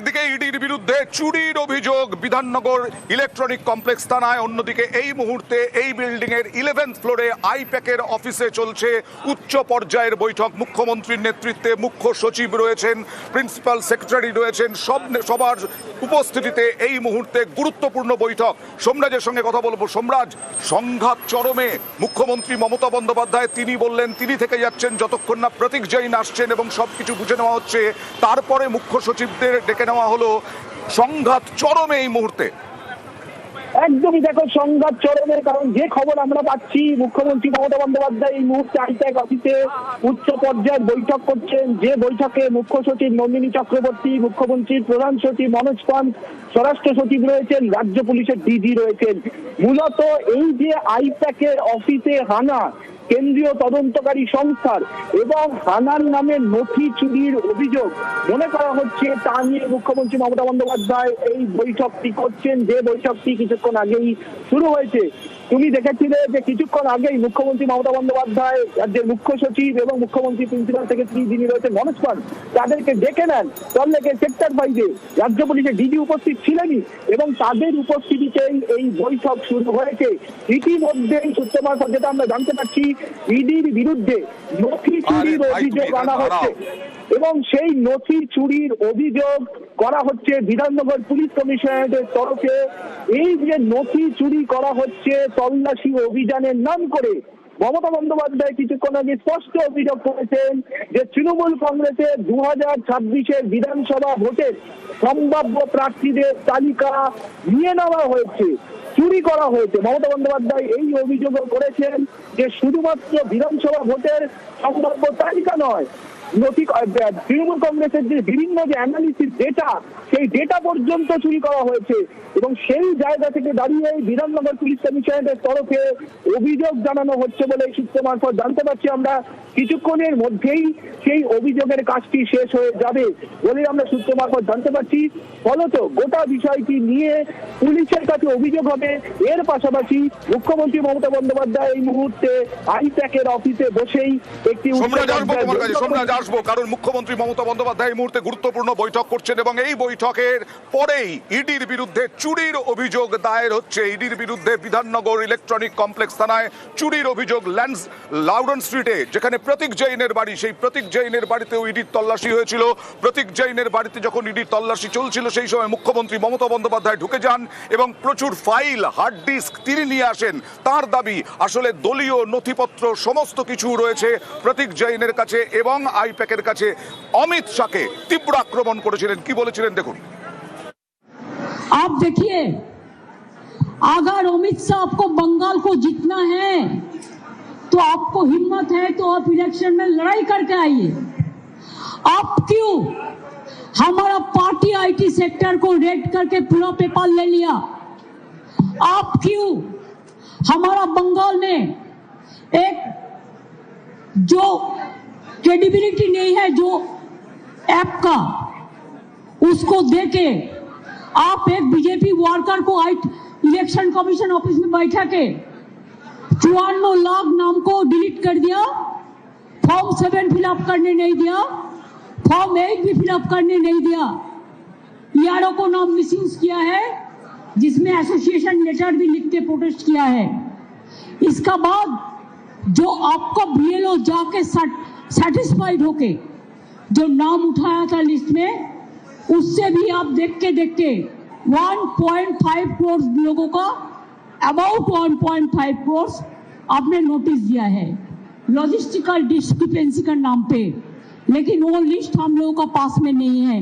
একদিকে ইডির বিরুদ্ধে চুরির অভিযোগ বিধাননগর ইলেকট্রনিক কমপ্লেক্স থানায়, অন্যদিকে এই মুহূর্তে এই বিল্ডিং এর 11th ফ্লোরে আইপ্যাকের অফিসে চলছে উচ্চ পর্যায়ের বৈঠক। মুখ্যমন্ত্রীর নেতৃত্বে মুখ্য সচিব রয়েছেন, প্রিন্সিপাল সেক্রেটারি রয়েছেন, সবার উপস্থিতিতে এই মুহূর্তে গুরুত্বপূর্ণ বৈঠক। সোমরাজের সঙ্গে কথা বলবো। সোমরাজ, সংঘাত চরমে। মুখ্যমন্ত্রী মমতা বন্দ্যোপাধ্যায় তিনি বললেন তিনি থেকে যাচ্ছেন যতক্ষণ না প্রতীক জৈন আসছেন এবং সবকিছু বুঝে নেওয়া হচ্ছে। তারপরে মুখ্য সচিবদের ডেকে নেওয়া হলো। সংঘাত চরমে এই মুহূর্তে। একদমই দেখো, সংঘাত চরমে। কারণ যে খবর আমরা পাচ্ছি, মুখ্যমন্ত্রী মমতা বন্দ্যোপাধ্যায় এই মুহূর্তে আইপ্যাক অফিসে উচ্চ পর্যায়ের বৈঠক করছেন। যে বৈঠকে মুখ্য সচিব নন্দিনী চক্রবর্তী, মুখ্যমন্ত্রীর প্রধান সচিব মনোজ পান্ত, স্বরাষ্ট্র সচিব রয়েছেন, রাজ্য পুলিশের ডিজি রয়েছেন। মূলত এই যে আইপ্যাকের অফিসে হানা, কেন্দ্রীয় তদন্তকারী সংস্থার এবং হানার নামে নথি চুরির অভিযোগ মনে করা হচ্ছে, তা নিয়ে মুখ্যমন্ত্রী মমতা বন্দ্যোপাধ্যায় এই বৈঠকটি করছেন। যে বৈঠকটি কিছুক্ষণ আগেই শুরু হয়েছে। তুমি দেখেছিলে যে কিছুক্ষণ আগেই মুখ্যমন্ত্রী মমতা বন্দ্যোপাধ্যায় রাজ্যের মুখ্য সচিব এবং মুখ্যমন্ত্রী প্রিন্সিপাল সেক্রেটারি যিনি রয়েছেন মনোজ পান্ত, তাদেরকে ডেকে নেন সল্টলেকের সেক্টর 5-এ। রাজ্য পুলিশের ডিজি উপস্থিত ছিলেনই এবং তাদের উপস্থিতিতেই এই বৈঠক শুরু হয়েছে। ইতিমধ্যেই সূত্র মারফত যেটা আমরা জানতে পারছি, ইডির বিরুদ্ধে নথি চুরির অভিযোগ আনা হচ্ছে এবং সেই নথি চুরির অভিযোগ করা হচ্ছে বিধাননগর পুলিশ কমিশনারেটের তরফে। এই যে নথি চুরি করা হচ্ছে তল্লাশি অভিযানের নাম করে, মমতা বন্দ্যোপাধ্যায় কিছুক্ষণ আগে স্পষ্ট অভিযোগ করেছেন যে তৃণমূল কংগ্রেসের 2026-এর বিধানসভা ভোটের সম্ভাব্য প্রার্থীদের তালিকা নিয়ে নেওয়া হয়েছে, চুরি করা হয়েছে। মমতা বন্দ্যোপাধ্যায় এই অভিযোগও করেছেন যে শুধুমাত্র বিধানসভা ভোটের সম্ভাব্য তালিকা নয়, তৃণমূল কংগ্রেসের যে বিভিন্ন যে অ্যানালিসিস ডেটা, সেই ডেটা পর্যন্ত চুরি করা হয়েছে। এবং সেই জায়গা থেকে দাঁড়িয়ে বিধাননগর পুলিশ কমিশনারের তরফে অভিযোগ জানানো হচ্ছে বলে সূত্র মারফত জানতে পারছি আমরা। কিছুক্ষণের মধ্যেই সেই অভিযোগের কাজটি শেষ হয়ে যাবে বলে আমরা সূত্র মারফত জানতে পারছি। ফলত গোটা বিষয়টি নিয়ে পুলিশের কাছে অভিযোগ হবে। এর পাশাপাশি মুখ্যমন্ত্রী মমতা বন্দ্যোপাধ্যায় এই মুহূর্তে আইপ্যাকের অফিসে বসেই একটি আসবো, কারণ মুখ্যমন্ত্রী মমতা বন্দ্যোপাধ্যায় এই মুহূর্তে গুরুত্বপূর্ণ বৈঠক করছেন এবং এই বৈঠকের পরেই ইডির বিরুদ্ধে চুরির অভিযোগ দায়ের হচ্ছে। ইডির বিরুদ্ধে বিধাননগর ইলেকট্রনিক কমপ্লেক্স থানায় চুরির অভিযোগ। লাউডন স্ট্রিটে যেখানে প্রতীক জৈনের বাড়ি, সেই প্রতীক জৈনের বাড়িতেও ইডির তল্লাশি হয়েছিল। প্রতীক জৈনের বাড়িতে যখন ইডির তল্লাশি চলছিল, সেই সময় মুখ্যমন্ত্রী মমতা বন্দ্যোপাধ্যায় ঢুকে যান এবং প্রচুর ফাইল, হার্ড ডিস্ক তিনি নিয়ে আসেন। তার দাবি আসলে দলীয় নথিপত্র সমস্ত কিছু রয়েছে প্রতীক জৈনের কাছে এবং আইপ্যাকের কাছে। অমিত শাহকে তীব্র আক্রমণ করেছিলেন, কি বলেছিলেন দেখুন। आप देखिए, अगर अमित शाह आपको बंगाल को जीतना है तो आपको हिम्मत है तो आप इलेक्शन में लड़ाई करके आइए। आप क्यों हमारा पार्टी आईटी सेक्टर को रेड करके पूरा पेपर ले लिया? आप क्यों हमारा बंगाल में एक जो क्रेडिबिलिटी नहीं है जो ऐप का, उसको देके आप एक बीजेपी वर्कर को इलेक्शन कमीशन ऑफिस में बैठा के 54 लाख नाम को डिलीट कर दिया, फॉर्म 7 फिलअप करने नहीं दिया, फॉर्म 8 भी फिलअप करने नहीं दिया, यारों को नाम मिसयूज किया है, जिसमें एसोसिएशन लेटर भी लिख के प्रोटेस्ट किया है। इसका बाद जो आपको बीएलओ जाके सेटिस्फाइड होके जो नाम उठाया था लिस्ट में, उससे भी आप देख के 1.5 करोड़ लोगों का, अबाउट 1.5 करोड़ आपने नोटिस दिया है लॉजिस्टिकल डिस्क्रिपेंसी का नाम पे, लेकिन वो लिस्ट हम लोगों का पास में नहीं है।